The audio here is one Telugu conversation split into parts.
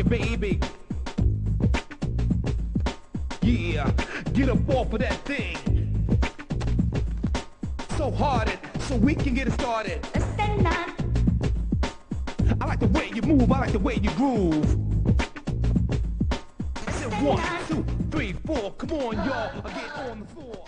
baby. Yeah, get up off of that thing. So hard it, so we can get it started. I like the way you move, I like the way you groove. Say 1, 2, 3, 4, come on y'all, get on the floor.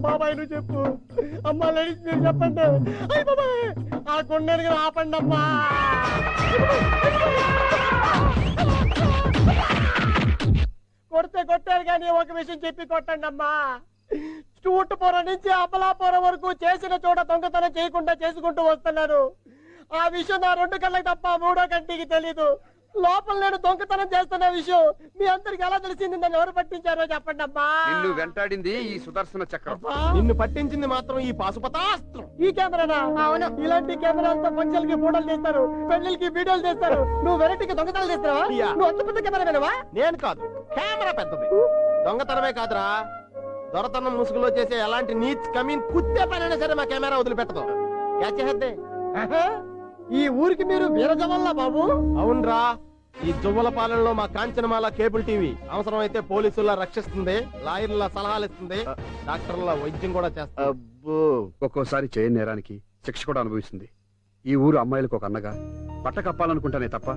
బాబాయ్ నువ్వు చెప్పు అమ్మా లేడీస్ మీరు చెప్పండి అయ్యి బాబాయ్ ఆ కొండకి ఆపండి అమ్మా కొడితే కొట్టారు కానీ ఒక విషయం చెప్పి కొట్టండి అమ్మా చూటుపురం నుంచి అమలాపురం వరకు చేసిన చోట దొంగతనం చేయకుండా చేసుకుంటూ వస్తున్నారు ఆ విషయం నా 2 కళ్ళకి తప్ప 3వ కంటికి తెలీదు లోపల నేను దొంగతనం చేస్తున్న విషయం మీ అందరికి ఎలా తెలిసింది నన్ను ఎవరు పట్టించారో చెప్పండి అమ్మా నిన్ను వెంటాడింది ఈ సుదర్శన చక్రం నిన్ను పట్టించింది మాత్రం ఈ పాశుపతాస్త్రం ఈ కెమెరానా అవును ఇలాంటి కెమెరాలతో ఫంక్షన్లకి ఫోటోలు తీస్తారు పెళ్లికి వీడియోలు తీస్తారు నువ్వు వెరైటీకి దొంగతనాలు తీస్తావా నువ్వు అంత పెద్ద కెమెరా వినవా నేను కాదు కెమెరా పెద్దది దొంగతనమే కాదురా దొరతనం ముసుగులో చేసే ఎలాంటి నీచ్ కమీన్ కుత్తే పనైనా సరే మా కెమెరా వదిలిపెట్టదు క్యాచేహద్దే ఈ ఊరికి మీరు వీరజవల్లా బాబు అవునరా ఈ జువ్వలపాలెంలో మా కాంచనమాల కేబుల్ టీవీ అవసరమైతే పోలీసుల్లా రక్షిస్తుంది లాయర్ల సలహాలు ఇస్తుంది డాక్టర్ల వైద్యం కూడా చేస్తుంది అబ్బో ఒక్కోసారి చేయని నేరానికి శిక్ష కూడా అనుభవిస్తుంది ఈ ఊరు అమ్మాయిలకు ఒక అన్నగా పట్ట కప్పాలనుకుంటానే తప్ప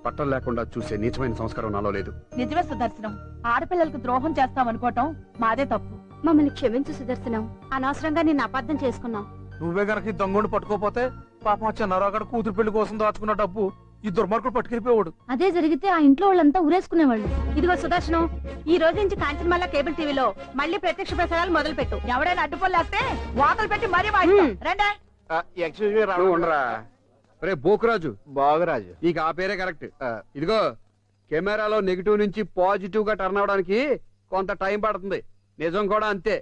పట్టం లేకుండా చూసే నీచమైన సంస్కారం నాలో లేదు నిజమే సుదర్శనం ఆడపిల్లలకు ద్రోహం చేస్తామనుకోవటం మాదే తప్పు మమ్మల్ని క్షమించు సుదర్శనం అనవసరంగా నిన్ను అబద్ధం చేసుకున్నాం నువ్వే గనక దొంగను పట్టుకోపోతే పాపం చిన్నారావు అక్కడ కూతురు పెళ్లి కోసం దాచుకున్న డబ్బు ఈ దుర్మార్గుడు పట్టుకెళ్ళిపోయాడు అదే జరిగితే ఆ ఇంట్లో వాళ్ళంతా ఊరేసుకునేవాళ్ళు ఇదిగో సుదర్శనం ఈ రోజు నుంచి కాంచనమాల కేబుల్ టీవీలో మళ్ళీ ప్రత్యక్ష ప్రసారాలు మొదలు పెట్టు ఎవడైనా అడ్డుపల్లేస్తే వాతలు పెట్టి మరీ వాడతాం రండి ఉండరా రే బోకురాజు బాగురాజు నీకు ఆ పేరే కరెక్ట్ ఇదిగో కెమెరాలో నెగిటివ్ నుంచి పాజిటివ్ గా టర్న్ అవడానికి కొంత టైం పడుతుంది నిజం కూడా అంతే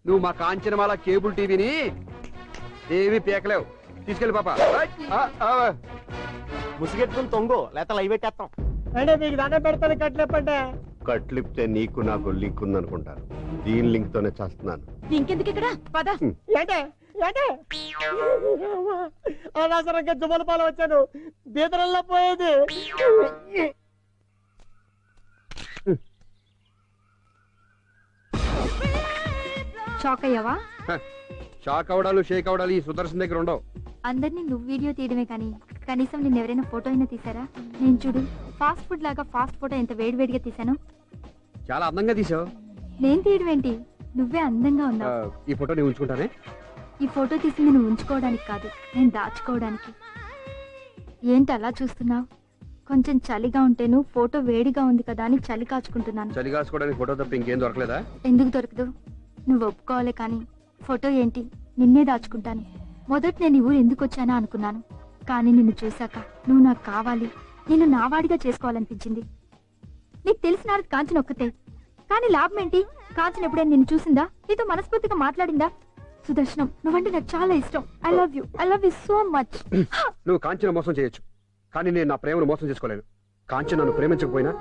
నువ్వు మా కాంచనమాల కేబుల్ టీవీని ఏమీ పీకలేవు తీసుకెళ్ళి పాప ముసిగెట్టుకుని తొంగో లేత లైవ్ పెట్టేస్తాం అంటే మీకు దండం పెడతాను కట్లేపంటే కట్లిప్తే నీకు నాకు లింక్ ఉందనుకుంటాను దీని లింక్ తోనే చేస్తున్నాను ఇంకెందుకు ఇక్కడ పద ఏంటే ఏంటే అనవసరంగా జుమ్మలపాలు వచ్చాను బీదరల్లా పోయేది షాక్ అయ్యావా షాక్ అవడాలు షేక్ అవడాలు ఈ సుదర్శన్ దగ్గర ఉండవు అందరినీ నువ్వు వీడియో తీయడమే కానీ కనీసం నిన్ను ఎవరైనా ఫోటో అయినా తీసారా నేను చూడు ఫాస్ట్ ఫుడ్ లాగా ఫాస్ట్ ఫోటో ఎంత వేడివేడిగా తీసాను చాలా అందంగా తీసావు నేను తీయడం ఏంటి నువ్వే అందంగా ఉన్నావు ఈ ఫోటో నేను ఉంచుకుంటానే ఈ ఫోటో తీసింది నువ్వు ఉంచుకోవడానికి కాదు నేను దాచుకోవడానికి ఏంటి అలా చూస్తున్నావు కొంచెం చలిగా ఉంటేను ఫోటో వేడిగా ఉంది కదా అని చలి కాచుకుంటున్నాను చలి కాసుకోవడానికి ఫోటో తప్ప ఇంకేం దొరకలేదా ఎందుకు దొరకదు నువ్వు ఒప్పుకోవాలి కానీ ఫోటో ఏంటి నిన్నే దాచుకుంటాను మొదట నేను ఈ ఊరు ఎందుకు వచ్చానా అనుకున్నాను కానీ నిన్ను చూశాక నువ్వు నాకు కావాలి నిన్ను నావాడిగా చేసుకోవాలనిపించింది నీకు తెలిసిన కాంచన ఒక్కతే కానీ లాభం ఏంటి కాంచన ఎప్పుడైనా నిన్ను చూసిందా నీతో మనస్ఫూర్తిగా మాట్లాడిందా సుదర్శనం నువ్వంటే నాకు చాలా ఇష్టం I love you so much నువ్వు కాంచన మోసం చేయొచ్చు కానీ నేను నా ప్రేమను మోసం చేసుకోలేను కాంచన నన్ను ప్రేమించకపోయినా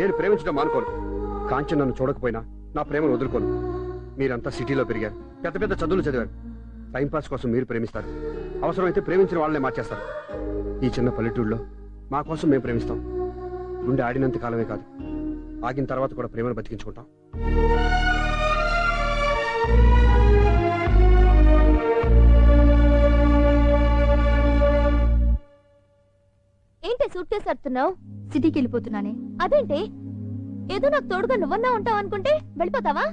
నేను ప్రేమించడం మానుకోను కాంచన నన్ను చూడకపోయినా నా ప్రేమను వదులుకోను మీరంతా సిటీలో పెరిగారు పెద్ద పెద్ద చదువులు చదివారు టైంపాస్ కోసం మీరు ప్రేమిస్తారు అవసరమైతే ప్రేమించిన వాళ్ళనే మార్చేస్తారు ఈ చిన్న పల్లెటూళ్ళలో మా కోసం మేము ప్రేమిస్తాం గుండె ఆడినంత కాలమే కాదు ఆగిన తర్వాత కూడా ప్రేమను బతికించుకుంటాం ఏంటి సూట్ కేసు సర్దుతున్నావు సిటీకి వెళ్ళిపోతున్నానే అదేంటి ఏదో నాకు తోడుగా నువ్వన్నా ఉంటావు అనుకుంటే వెళ్ళిపోతావా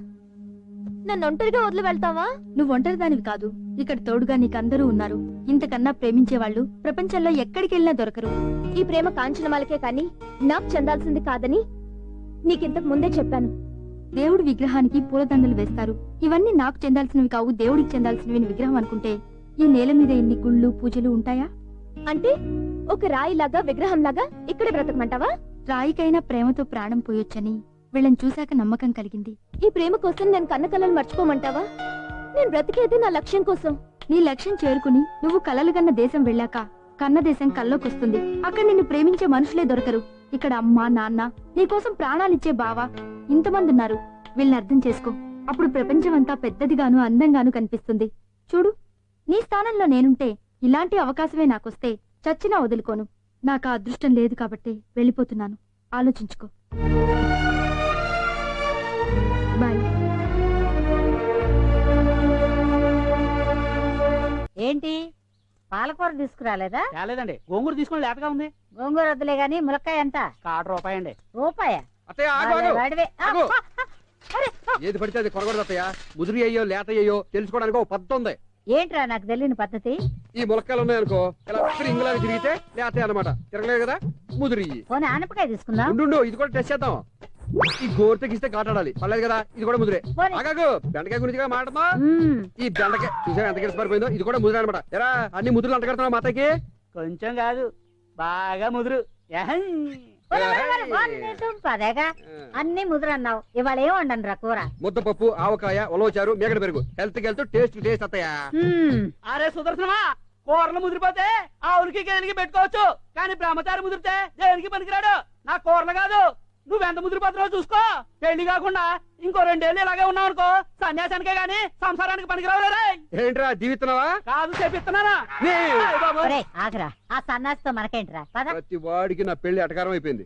నన్ను ఒంటరిగా వదిలి వెళ్తావా నువ్వు ఒంటరి దానివి కాదు ఇక్కడ తోడుగా నీకందరూ ఉన్నారు ఇంతకన్నా ప్రేమించే వాళ్ళు ప్రపంచంలో ఎక్కడికి వెళ్ళినా దొరకరు ఈ ప్రేమ కాంచనమాలకే కానీ నాకు చెందాల్సింది కాదని నీకింతకు ముందే చెప్పాను దేవుడి విగ్రహానికి పూలదండలు వేస్తారు. ఇవన్నీ నాకు చెందాల్సినవి కావు, దేవుడికి చెందాల్సినవి విగ్రహం అనుకుంటే ఈ నేల మీద ఇన్ని గుళ్ళు పూజలు ఉంటాయా? అంటే ఒక రాయిలాగా విగ్రహంలాగా ఇక్కడే బ్రతకమంటావా? రాయికైనా ప్రేమతో ప్రాణం పోయొచ్చని వీళ్ళని చూశాక నమ్మకం కలిగింది. ఈ ప్రేమ కోసం నేను కన్న కలలు మర్చిపోమంటావా? నేను బ్రతికేది నా లక్ష్యం కోసం. నీ లక్ష్యం చేరుకుని నువ్వు కలలు గన్న దేశం వెళ్ళాక కన్న దేశం కల్లోకొస్తుంది. అక్కడ నిన్ను ప్రేమించే మనుషులే దొరకరు. ఇక్కడ అమ్మ నాన్న నీకోసం ప్రాణాలిచ్చే బావ ఇంతమంది ఉన్నారు. వీళ్ళని అర్థం చేసుకో. అప్పుడు ప్రపంచం అంతా పెద్దదిగాను అందంగాను కనిపిస్తుంది. చూడు, నీ స్థానంలో నేనుంటే ఇలాంటి అవకాశమే నాకొస్తే చచ్చినా వదులుకోను. నాకు ఆ అదృష్టం లేదు కాబట్టి వెళ్ళిపోతున్నాను. ఆలోచించుకో. బాయ్. ఏంటి పాలకూర తీసుకురాలేదా? లేదండి, గోంగూర తీసుకుని లేతగా ఉంది. గోంగూర వద్దులే గాని ములక్కాయ ఎంత? ₹1 అండి. రూపాయ? అత్తయ్య ఆగు, ఆగు. వాడివే. ఆగు. ఏది పడితే అది కొనకూడదు అత్తయ్య. ముదిరి అయ్యో లేత అయ్యో తెలుసుకోవడానికి ఒక పద్ధతి ఉంది. ఏంట్రా నాకు తెలియని పద్ధతి? ఈ ములక్కాయలు ఉన్నాయనుకో, ఇలా ఇంగులాగా తిరిగితే లేత అన్నమాట. తిరగలేదు కదా, ముదిరి. పోనీ ఆనపకాయ తీసుకుందాం. ఉండు, ఇది కూడా టెస్ట్ చేద్దాం. ఈ గోరుతగిస్తే కాటాడాలి, పర్లేదు కదా. ఇది కూడా ముదిరే. పోనీ. ఆగాగు, బెండకాయ గురించి మాట్లాడమా? మ్మ్. ఈ బెండకాయ చూసా ఎంత గిరిసిపారిపోయిందో. ఇది కూడా ముదిరే అనమాట. ఎరా అన్ని ముదురులు అంట కడుతున్నావు మాతకి. కొంచెం కాదు, బాగా ముదురు. పదేగా అన్ని ముదురన్నావు. ఇవాళ ఏం వండను రా కూర? ముద్దపప్పు, ఆవకాయ, ఉలవచారు, మేగడ పెరుగు. హెల్త్ కి హెల్త్, టేస్ట్ టేస్ట్ అత్తయ్య. అరే సుదర్శనమా, కూరలు ముదిరిపోతే ఆవులకి గేదెలకి పెట్టుకోవచ్చు, కానీ బ్రహ్మచారి ముదిరితే దేనికి పనికిరాడు. నా కూరలు కాదు, నువ్వెంత ముదిరిపోతున్నావు చూసుకో. పెళ్లి కాకుండా ఇంకో 2 ఏళ్ళు ఇలాగే ఉన్నావు అనుకో, సన్యాసానికే గాని సంసారానికి పనికిరావులే. ఏంట్రా దీవిస్తున్నావా? కాదు, చెప్పిస్తున్నానా? ఒరేయ్, ఆగరా, ఆ సన్నాసితో మనకేంట్రా? పద. ప్రతి వాడికి నా పెళ్లి అటకారం అయిపోయింది.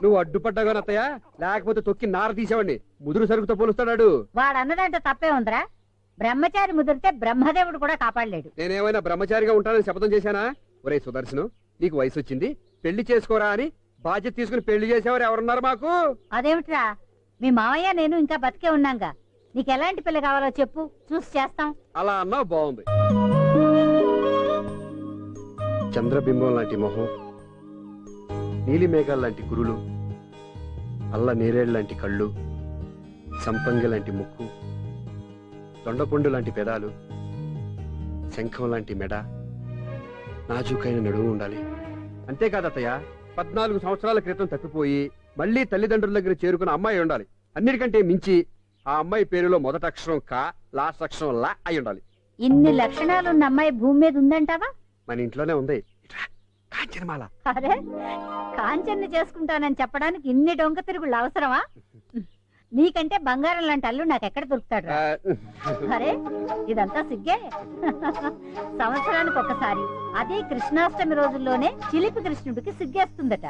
నువ్వు అడ్డుపడ్డాగా అత్తయ్య, లేకపోతే తొక్కి నార తీసేవాడిని. ముదురు సరుకుతో పోలుస్తాడు. వాడు అన్నదంటే తప్పే ఉందిరా. బ్రహ్మచారి ముదిరితే బ్రహ్మదేవుడు కూడా కాపాడలేడు. నేనేమైనా బ్రహ్మచారిగా ఉంటానని శపథం చేశానా? ఒరే సుదర్శను, నీకు వయసు వచ్చింది, పెళ్లి చేసుకోరా అని బాధ్యత తీసుకుని పెళ్లి చేసేవారు ఎవరున్నారు మాకు? అదేమిట్రా, మీ మావయ్య నేను ఇంకా బతికే ఉన్నాగా. నీకు ఎలాంటి పిల్ల కావాలో చెప్పు, చూసి చేస్తాం. అలా అన్నా బాగుంది. చంద్రబింబం లాంటి మొహం, నీలి మేఘాల లాంటి కురులు, అల్ల నేరేళ్ల లాంటి కళ్ళు, సంపంగి లాంటి ముక్కు, దొండపండు లాంటి పెదాలు, శంఖం లాంటి మెడ, నాజూకైన నడుము ఉండాలి. అంతేకాదు అత్తయ్య, 14 సంవత్సరాల క్రితం తప్పిపోయి మళ్లీ తల్లిదండ్రుల దగ్గర చేరుకున్న అమ్మాయి ఉండాలి. అన్నిటికంటే మించి ఆ అమ్మాయి పేరులో మొదటి అక్షరం కా, లాస్ట్ అక్షరం లా అయి ఉండాలి. ఇన్ని లక్షణాలున్న అమ్మాయి భూమి మీద ఉందంటావా? మన ఇంట్లోనే ఉంది. కాంచనమాల. అరే, కాంచన్ని చేసుకుంటానని చెప్పడానికి ఇన్ని డొంక తిరుగుళ్ళు అవసరమా? నీకంటే బంగారం లాంటి అల్లు నాకెక్కడ దొరుకుతాడు? అరే, ఇదంతా సిగ్గే. సంవత్సరానికి ఒకసారి, అదే కృష్ణాష్టమి రోజుల్లోనే చిలిపి కృష్ణుడికి సిగ్గేస్తుందట.